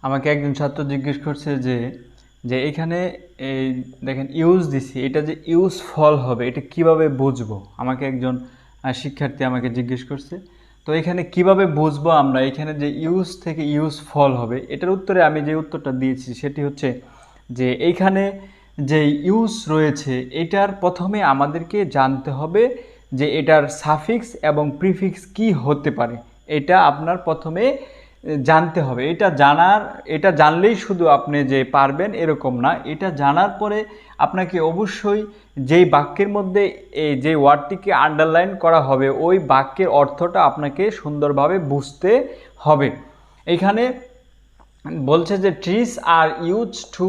আমাকে একজন ছাত্র জিজ্ঞেস করছে যে যে এখানে এই দেখেন ইউজ দিছি, এটা যে ইউজ ফল হবে এটা কিভাবে বুঝবো? আমাকে একজন শিক্ষার্থী আমাকে জিজ্ঞেস করছে। তো এখানে কিভাবে বুঝবো আমরা এখানে যে ইউজ থেকে ইউজ ফল হবে? এটার উত্তরে আমি যে উত্তরটা দিয়েছি সেটি হচ্ছে যে এইখানে যে ইউজ রয়েছে এটার প্রথমে আমাদেরকে জানতে হবে যে এটার সাফিক্স এবং প্রিফিক্স কি হতে পারে। এটা আপনার প্রথমে জানতে হবে। এটা জানলেই শুধু আপনি যে পারবেন এরকম না, এটা জানার পরে আপনাকে অবশ্যই যেই বাক্যের মধ্যে এই যে ওয়ার্ডটিকে আন্ডারলাইন করা হবে ওই বাক্যের অর্থটা আপনাকে সুন্দরভাবে বুঝতে হবে। এখানে বলছে যে trees are use to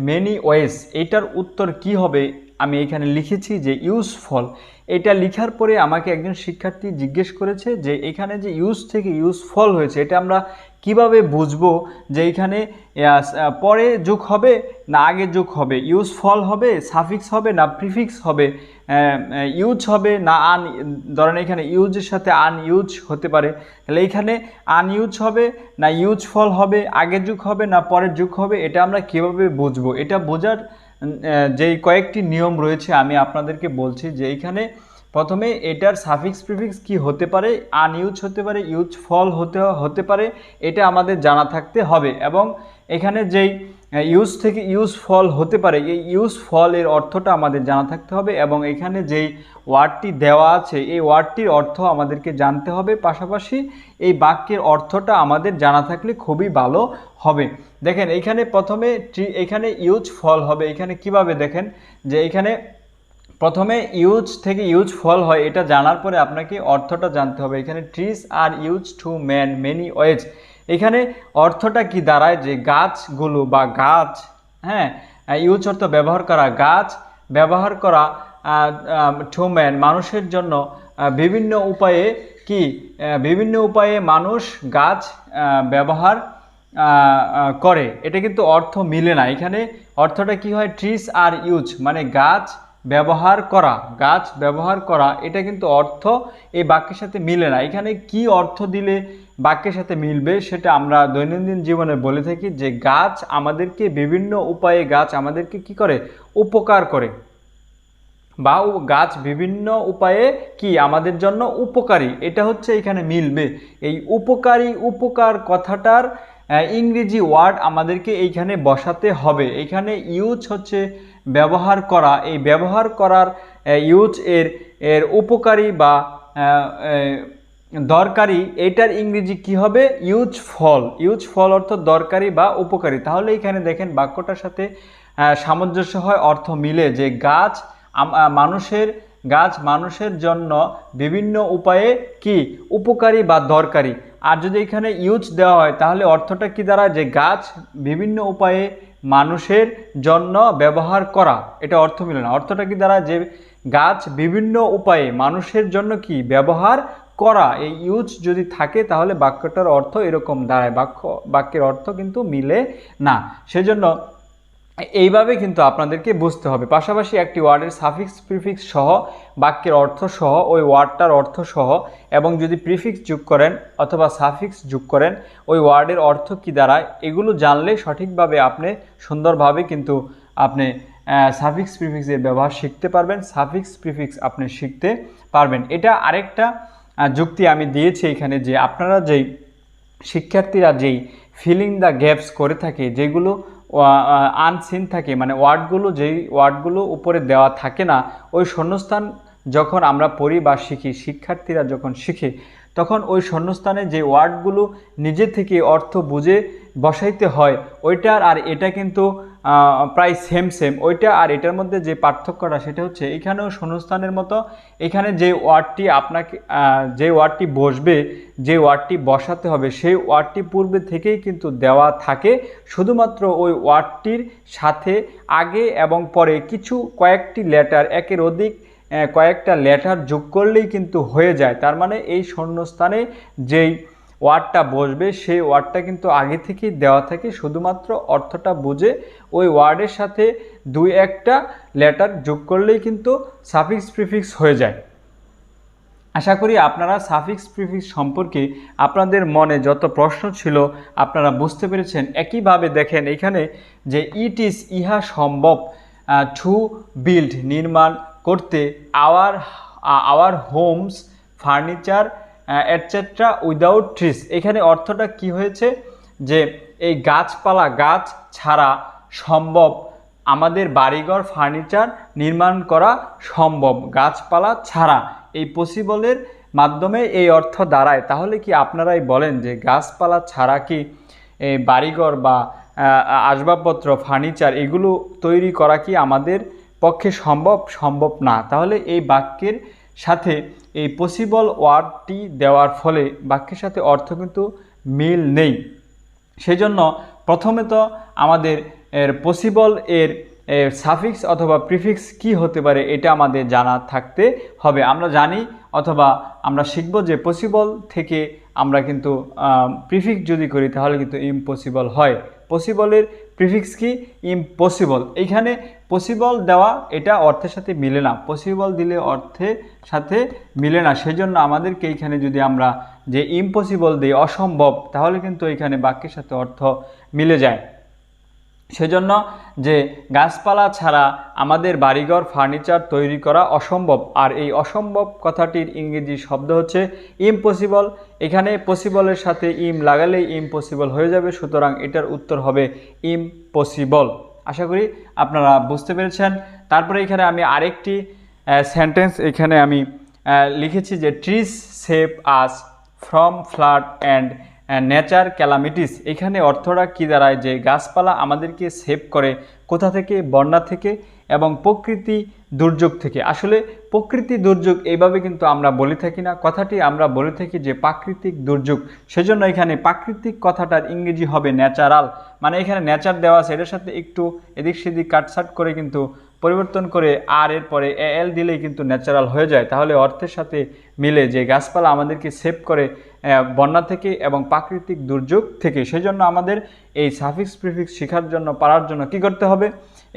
many ways, এটার উত্তর কি হবে? আমি এখানে লিখেছি যে ইউজফল। এটা লিখার পরে আমাকে একজন শিক্ষার্থী জিজ্ঞেস করেছে যে এখানে যে ইউজ থেকে ইউজফল হয়েছে এটা আমরা কিভাবে বুঝবো যে এখানে পরে যোগ হবে না আগে যোগ হবে, ইউজফল হবে, সাফিক্স হবে না প্রিফিক্স হবে, ইউজ হবে না ধরেন এখানে ইউজের সাথে আনইউজ হতে পারে, তাহলে এখানে আনইউজ হবে না ইউজফল হবে, আগে যুগ হবে না পরের যুগ হবে, এটা আমরা কিভাবে বুঝবো? এটা বোঝার যেই কয়েকটি নিয়ম রয়েছে আমি আপনাদেরকে বলছি যে এইখানে প্রথমে এটার সাফিক্স প্রিফিক্স কি হতে পারে, আনইউজ হতে পারে, ইউজফল হতে পারে, এটা আমাদের জানা থাকতে হবে। এবং এখানে যেই ইউজ থেকে ইউজফল হতে পারে এই ইউজফল এর অর্থটা আমাদের জানা থাকতে হবে এবং এখানে যেই ওয়ার্ডটি দেওয়া আছে এই ওয়ার্ডটির অর্থ আমাদেরকে জানতে হবে। পাশাপাশি এই বাক্যের অর্থটা আমাদের জানা থাকলে খুবই ভালো হবে। দেখেন এখানে প্রথমে এখানে ইউজফল হবে, এখানে কিভাবে দেখেন যে এখানে প্রথমে ইউজ থেকে ইউজ ফল হয় এটা জানার পরে আপনাকে অর্থটা জানতে হবে। এখানে trees are use to many ways, এখানে অর্থটা কি দাঁড়ায় যে গাছগুলো বা গাছ, হ্যাঁ, ইউজ অর্থ ব্যবহার করা, গাছ ব্যবহার করা টু ম্যান মানুষের জন্য বিভিন্ন উপায়ে কি বিভিন্ন উপায়ে মানুষ গাছ ব্যবহার করে, এটা কিন্তু অর্থ মিলে না। এখানে অর্থটা কি হয়, ট্রিজ আর ইউজ মানে গাছ ব্যবহার করা, এটা কিন্তু অর্থ এই বাক্যের সাথে মিলে না। এখানে কি অর্থ দিলে বাক্যের সাথে মিলবে সেটা আমরা দৈনন্দিন জীবনে বলে থাকি যে গাছ আমাদেরকে বিভিন্ন উপায়ে গাছ আমাদেরকে কি করে, উপকার করে, বা গাছ বিভিন্ন উপায়ে কি আমাদের জন্য উপকারী, এটা হচ্ছে এখানে মিলবে। এই উপকারী উপকার কথাটার ইংরেজি ওয়ার্ড আমাদেরকে এইখানে বসাতে হবে। এইখানে ইউজ হচ্ছে ব্যবহার করা, এই ব্যবহার করার ইউজ এর উপকারী বা দরকারি, এটার ইংরেজি কি হবে, ইউজফল অর্থ দরকারি বা উপকারী। তাহলে এখানে দেখেন বাক্যটার সাথে সামঞ্জস্য হয়, অর্থ মিলে যে গাছ মানুষের জন্য বিভিন্ন উপায়ে কি উপকারী বা দরকারি। আর যদি এখানে ইউজ দেওয়া হয় তাহলে অর্থটা কি দাঁড়ায় যে গাছ বিভিন্ন উপায়ে মানুষের জন্য ব্যবহার করা, এটা অর্থ মিলে না। অর্থটা কি দাঁড়ায় যে গাছ বিভিন্ন উপায়ে মানুষের জন্য কি ব্যবহার করা। এই ইউজ যদি থাকে তাহলে বাক্যটার অর্থ এরকম দাঁড়ায়, বাক্যের অর্থ কিন্তু মিলে না। সেজন্য এইভাবে কিন্তু আপনাদেরকে বুঝতে হবে। পাশাপাশি একটি ওয়ার্ডের সাফিক্স প্রিফিক্স সহ বাক্যের অর্থ সহ ওই ওয়ার্ডটার অর্থ সহ এবং যদি প্রিফিক্স যোগ করেন অথবা সাফিক্স যোগ করেন ওই ওয়ার্ডের অর্থ কি দাঁড়ায় এগুলো জানলে সঠিকভাবে আপনি সুন্দরভাবে কিন্তু আপনি সাফিক্স প্রিফিক্সের ব্যবহার শিখতে পারবেন, সাফিক্স প্রিফিক্স আপনি শিখতে পারবেন। এটা আরেকটা যুক্তি আমি দিয়েছি এখানে যে আপনারা যেই শিক্ষার্থীরা যেই ফিলিং দ্য গ্যাপস করে থাকে, যেগুলো আনসিন থাকে মানে যেই ওয়ার্ডগুলো উপরে দেওয়া থাকে না, ওই শূন্যস্থান যখন আমরা পড়ি বা শিখি, শিক্ষার্থীরা যখন শিখে তখন ওই শূন্যস্থানে যে ওয়ার্ডগুলো নিজে থেকে অর্থ বুঝে বসাইতে হয় ওইটার আর এটা কিন্তু প্রায় সেম। ওইটা আর এটার মধ্যে যে পার্থক্যটা সেটা হচ্ছে এখানেও শূন্যস্থানের মতো এখানে যে ওয়ার্ডটি বসবে, যে ওয়ার্ডটি বসাতে হবে সেই ওয়ার্ডটি পূর্বে থেকেই কিন্তু দেওয়া থাকে, শুধুমাত্র ওই ওয়ার্ডটির সাথে আগে এবং পরে কয়েকটি লেটার একের অধিক কয়েকটা লেটার যোগ করলেই কিন্তু হয়ে যায়। তার মানে এই শূন্যস্থানে যেই ওয়ার্ডটা বসবে সেই ওয়ার্ডটা কিন্তু আগে থেকেই দেওয়া থাকে, শুধুমাত্র অর্থটা বুঝে ওই ওয়ার্ডের সাথে দুই একটা লেটার যোগ করলেই কিন্তু সাফিক্স প্রিফিক্স হয়ে যায়। আশা করি আপনারা সাফিক্স প্রিফিক্স সম্পর্কে আপনাদের মনে যত প্রশ্ন ছিল আপনারা বুঝতে পেরেছেন। একইভাবে দেখেন এখানে যে ইট ইজ ইহা সম্ভব টু বিল্ড নির্মাণ করতে our homes furniture etcetera without trees. এখানে অর্থটা কি হয়েছে যে এই গাছপালা গাছ ছাড়া সম্ভব আমাদের বাড়িঘর ফার্নিচার নির্মাণ করা সম্ভব গাছপালা ছাড়া। এই পসিবলের মাধ্যমে এই অর্থ দাঁড়ায়। তাহলে কি আপনারাই বলেন যে গাছপালা ছাড়া কি এই বাড়িঘর বা আসবাবপত্র ফার্নিচার এগুলো তৈরি করা কি আমাদের পক্ষে সম্ভব না। তাহলে এই বাক্যের সাথে এই পসিবল ওয়ার্ডটি দেওয়ার ফলে বাক্যের সাথে অর্থ কিন্তু মিল নেই। সেজন্য প্রথমে তো আমাদের পসিবল এর সাফিক্স অথবা প্রিফিক্স কি হতে পারে এটা আমাদের জানা থাকতে হবে। আমরা জানি অথবা আমরা শিখব যে পসিবল থেকে আমরা কিন্তু প্রিফিক্স যদি করি তাহলে কিন্তু ইম্পসিবল হয়। পসিবলের প্রিফিক্স কি ইম্পসিবল। এইখানে পসিবল দেওয়া এটা অর্থের সাথে মিলে না, পসিবল দিলে অর্থের সাথে মিলে না। সেজন্য আমাদেরকে এইখানে যদি আমরা যে ইম্পসিবল দিই অসম্ভব তাহলে কিন্তু এইখানে বাক্যের সাথে অর্থ মিলে যায়। সেজন্য যে গাছপালা ছাড়া আমাদের বাড়িঘর ফার্নিচার তৈরি করা অসম্ভব। আর এই অসম্ভব কথাটির ইংরেজি শব্দ হচ্ছে ইম্পসিবল। এখানে পসিবলের সাথে ইম লাগালেই ইম্পসিবল হয়ে যাবে, সুতরাং এটার উত্তর হবে ইম্পসিবল। আশা করি আপনারা বুঝতে পেরেছেন। তারপরে এখানে আমি আরেকটি সেন্টেন্স এখানে আমি লিখেছি যে trees save us from flood and nature calamities. এখানে অর্থটা কি দাঁড়ায় যে গাছপালা আমাদেরকে সেভ করে কোথা থেকে, বন্যা থেকে এবং প্রকৃতি দুর্যোগ থেকে। আসলে প্রকৃতি দুর্যোগ এইভাবে কিন্তু আমরা বলে থাকি না, কথাটি আমরা বলে থাকি যে প্রাকৃতিক দুর্যোগ। সেজন্য এখানে প্রাকৃতিক কথাটার ইংরেজি হবে ন্যাচারাল। মানে এখানে নেচার দেওয়া আছে, এটার সাথে একটু এদিক সেদিক কাটছাট করে কিন্তু পরিবর্তন করে আর এর পরে এল দিলেই কিন্তু ন্যাচারাল হয়ে যায়। তাহলে অর্থের সাথে মিলে যে গাছপালা আমাদেরকে সেভ করে বন্যা থেকে এবং প্রাকৃতিক দুর্যোগ থেকে। সেই জন্য আমাদের এই সাফিক্স প্রিফিক্স শেখার জন্য পারার জন্য কি করতে হবে,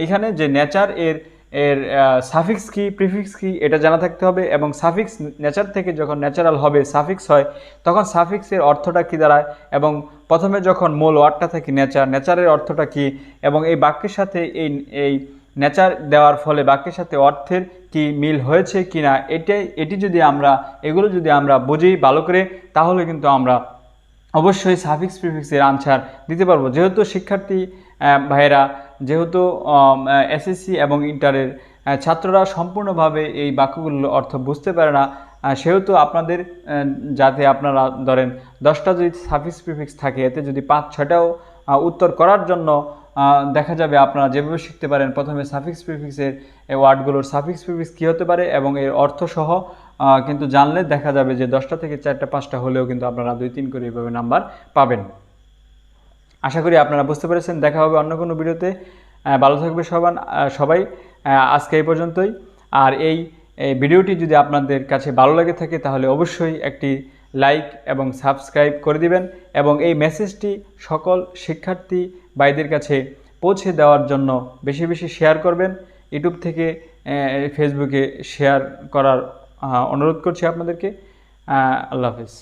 এখানে যে নেচার এর সাফিক্স কি প্রিফিক্স কি এটা জানা থাকতে হবে। এবং সাফিক্স নেচার থেকে যখন ন্যাচারাল হবে সাফিক্স হয় তখন সাফিক্সের অর্থটা কি দাঁড়ায় এবং প্রথমে যখন মূল ওয়ার্ডটা থাকে নেচারের অর্থটা কি এবং এই বাক্যের সাথে এই নেচার দেওয়ার ফলে বাক্যের সাথে অর্থের কি মিল হয়েছে কি না এগুলো যদি আমরা বুঝি ভালো করে তাহলে কিন্তু আমরা অবশ্যই সাফিক্স প্রিফিক্সের আনসার দিতে পারবো। যেহেতু শিক্ষার্থী ভাইয়েরা যেহেতু এসএসসি এবং ইন্টারের ছাত্ররা সম্পূর্ণভাবে এই বাক্যগুলোর অর্থ বুঝতে পারে না, সেহেতু আপনাদের যাতে আপনারা ধরেন 10টা যদি সাফিক্স প্রিফিক্স থাকে এতে যদি 5-6টাও উত্তর করার জন্য দেখা যাবে আপনারা যেভাবে শিখতে পারেন প্রথমে সাফিক্স প্রিফিক্সের ওয়ার্ডগুলোর সাফিক্স প্রিফিক্স কী হতে পারে এবং এর অর্থসহ কিন্তু জানলে দেখা যাবে যে 10টা থেকে 4টা-5টা হলেও কিন্তু আপনারা 2-3 করে এইভাবে নাম্বার পাবেন। আশা করি আপনারা বুঝতে পেরেছেন। দেখা হবে অন্য কোনো ভিডিওতে। ভালো থাকবে সবাই। আজকে এই পর্যন্তই। আর এই ভিডিওটি যদি আপনাদের কাছে ভালো লাগে থাকে তাহলে অবশ্যই একটি লাইক এবং সাবস্ক্রাইব করে দিবেন এবং এই মেসেজটি সকল শিক্ষার্থী ভাইদের কাছে পৌঁছে দেওয়ার জন্য বেশি বেশি শেয়ার করবেন। ইউটিউব থেকে ফেসবুকে শেয়ার করার অনুরোধ করছি আপনাদেরকে। আল্লাহ হাফেজ।